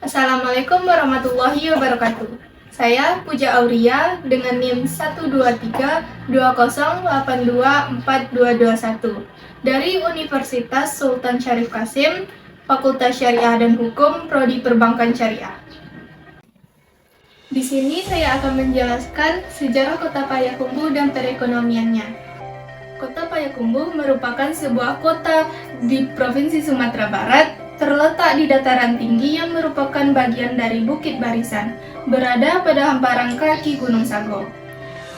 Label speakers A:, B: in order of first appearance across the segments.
A: Assalamualaikum warahmatullahi wabarakatuh. Saya Puja Auria dengan NIM 12320824221 dari Universitas Sultan Syarif Qasim, Fakultas Syariah dan Hukum, Prodi Perbankan Syariah. Di sini saya akan menjelaskan sejarah Kota Payakumbuh dan perekonomiannya. Kota Payakumbuh merupakan sebuah kota di Provinsi Sumatera Barat, terletak di dataran tinggi yang merupakan bagian dari Bukit Barisan, berada pada hamparan kaki Gunung Sago.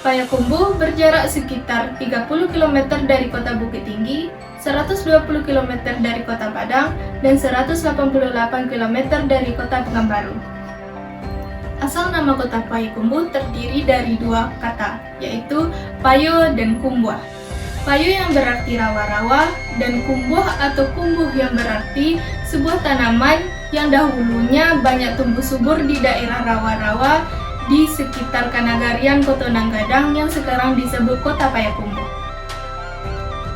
A: Payakumbuh berjarak sekitar 30 km dari kota Bukit Tinggi, 120 km dari kota Padang, dan 188 km dari kota Pekanbaru. Asal nama kota Payakumbuh terdiri dari dua kata, yaitu Payo dan Kumbuh. Payo yang berarti rawa-rawa dan kumbuh atau kumbuh yang berarti sebuah tanaman yang dahulunya banyak tumbuh subur di daerah rawa-rawa di sekitar Kanagarian Kotonanggadang yang sekarang disebut Kota Payakumbuh.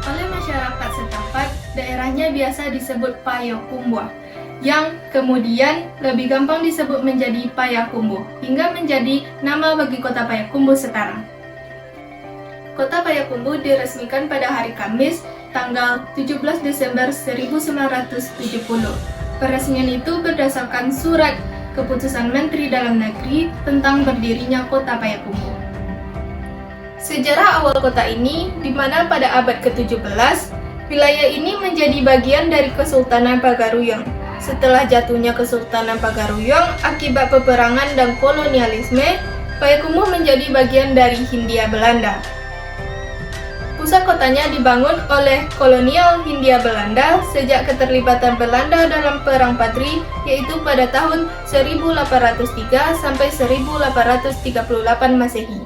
A: Oleh masyarakat setempat, daerahnya biasa disebut Payakumbuh, yang kemudian lebih gampang disebut menjadi Payakumbuh, hingga menjadi nama bagi Kota Payakumbuh sekarang. Kota Payakumbuh diresmikan pada hari Kamis, tanggal 17 Desember 1970. Peresmian itu berdasarkan surat keputusan Menteri Dalam Negeri tentang berdirinya Kota Payakumbuh. Sejarah awal kota ini, di mana pada abad ke-17, wilayah ini menjadi bagian dari Kesultanan Pagaruyung. Setelah jatuhnya Kesultanan Pagaruyung akibat peperangan dan kolonialisme, Payakumbuh menjadi bagian dari Hindia Belanda. Pusat kotanya dibangun oleh kolonial Hindia Belanda sejak keterlibatan Belanda dalam Perang Patri, yaitu pada tahun 1803 sampai 1838 Masehi.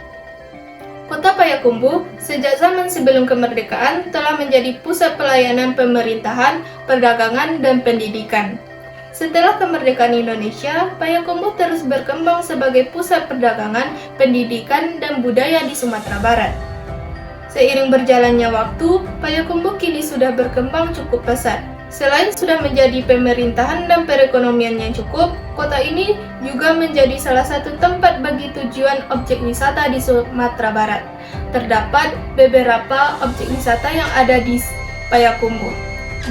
A: Kota Payakumbuh sejak zaman sebelum kemerdekaan telah menjadi pusat pelayanan pemerintahan, perdagangan, dan pendidikan. Setelah kemerdekaan Indonesia, Payakumbuh terus berkembang sebagai pusat perdagangan, pendidikan, dan budaya di Sumatera Barat. Seiring berjalannya waktu, Payakumbuh kini sudah berkembang cukup pesat. Selain sudah menjadi pemerintahan dan perekonomian yang cukup, kota ini juga menjadi salah satu tempat bagi tujuan objek wisata di Sumatera Barat. Terdapat beberapa objek wisata yang ada di Payakumbuh,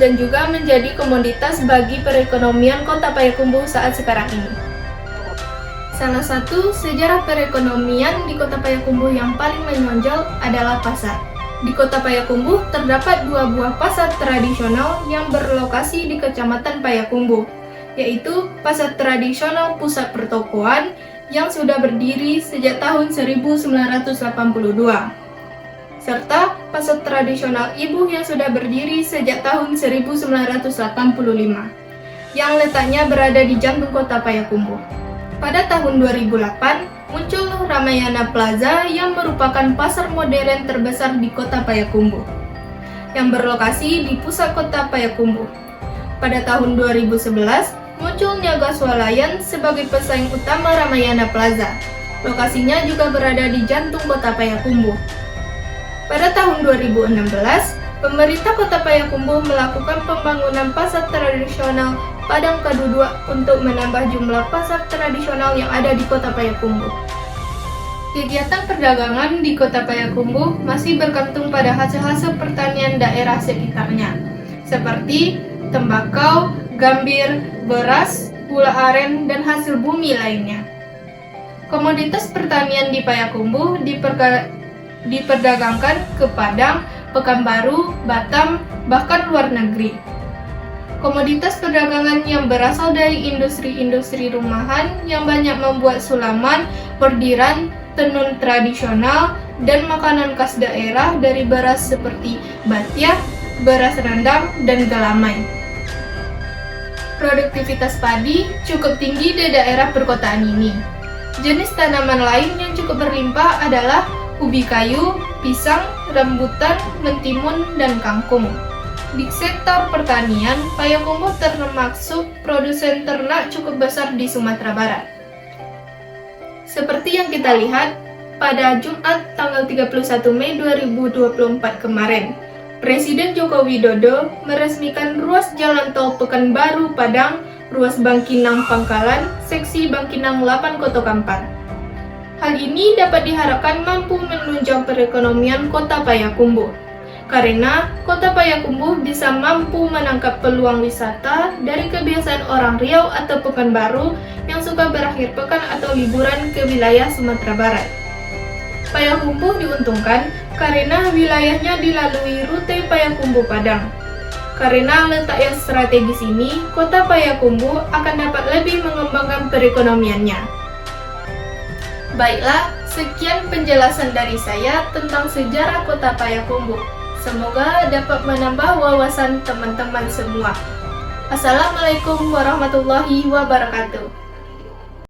A: dan juga menjadi komoditas bagi perekonomian kota Payakumbuh saat sekarang ini. Salah satu sejarah perekonomian di Kota Payakumbuh yang paling menonjol adalah pasar. Di Kota Payakumbuh terdapat dua buah pasar tradisional yang berlokasi di Kecamatan Payakumbuh, yaitu Pasar Tradisional Pusat Pertokoan yang sudah berdiri sejak tahun 1982, serta Pasar Tradisional Ibuh yang sudah berdiri sejak tahun 1985, yang letaknya berada di jantung Kota Payakumbuh. Pada tahun 2008, muncul Ramayana Plaza yang merupakan pasar modern terbesar di Kota Payakumbuh, yang berlokasi di pusat Kota Payakumbuh. Pada tahun 2011, muncul Niaga Swalayan sebagai pesaing utama Ramayana Plaza. Lokasinya juga berada di jantung Kota Payakumbuh. Pada tahun 2016, pemerintah Kota Payakumbuh melakukan pembangunan pasar tradisional Padang Kadu 2 untuk menambah jumlah pasar tradisional yang ada di Kota Payakumbuh. Kegiatan perdagangan di Kota Payakumbuh masih bergantung pada hasil-hasil pertanian daerah sekitarnya, seperti tembakau, gambir, beras, gula aren, dan hasil bumi lainnya. Komoditas pertanian di Payakumbuh diperdagangkan ke Padang, Pekanbaru, Batam, bahkan luar negeri. Komoditas perdagangan yang berasal dari industri-industri rumahan yang banyak membuat sulaman, bordiran, tenun tradisional, dan makanan khas daerah dari beras seperti batiah, beras rendang, dan galamai. Produktivitas padi cukup tinggi di daerah perkotaan ini. Jenis tanaman lain yang cukup berlimpah adalah ubi kayu, pisang, rambutan, mentimun, dan kangkung. Di sektor pertanian, Payakumbuh termasuk produsen ternak cukup besar di Sumatera Barat. Seperti yang kita lihat, pada Jumat tanggal 31 Mei 2024 kemarin, Presiden Joko Widodo meresmikan ruas jalan tol Pekanbaru-Padang ruas Bangkinang Pangkalan, seksi Bangkinang 8 Koto Kampar. Hal ini dapat diharapkan mampu menunjang perekonomian Kota Payakumbuh, karena Kota Payakumbuh bisa mampu menangkap peluang wisata dari kebiasaan orang Riau atau Pekanbaru yang suka berakhir pekan atau liburan ke wilayah Sumatera Barat. Payakumbuh diuntungkan karena wilayahnya dilalui rute Payakumbuh Padang. Karena letak yang strategis ini, Kota Payakumbuh akan dapat lebih mengembangkan perekonomiannya. Baiklah, sekian penjelasan dari saya tentang sejarah Kota Payakumbuh. Semoga dapat menambah wawasan teman-teman semua. Assalamualaikum warahmatullahi wabarakatuh.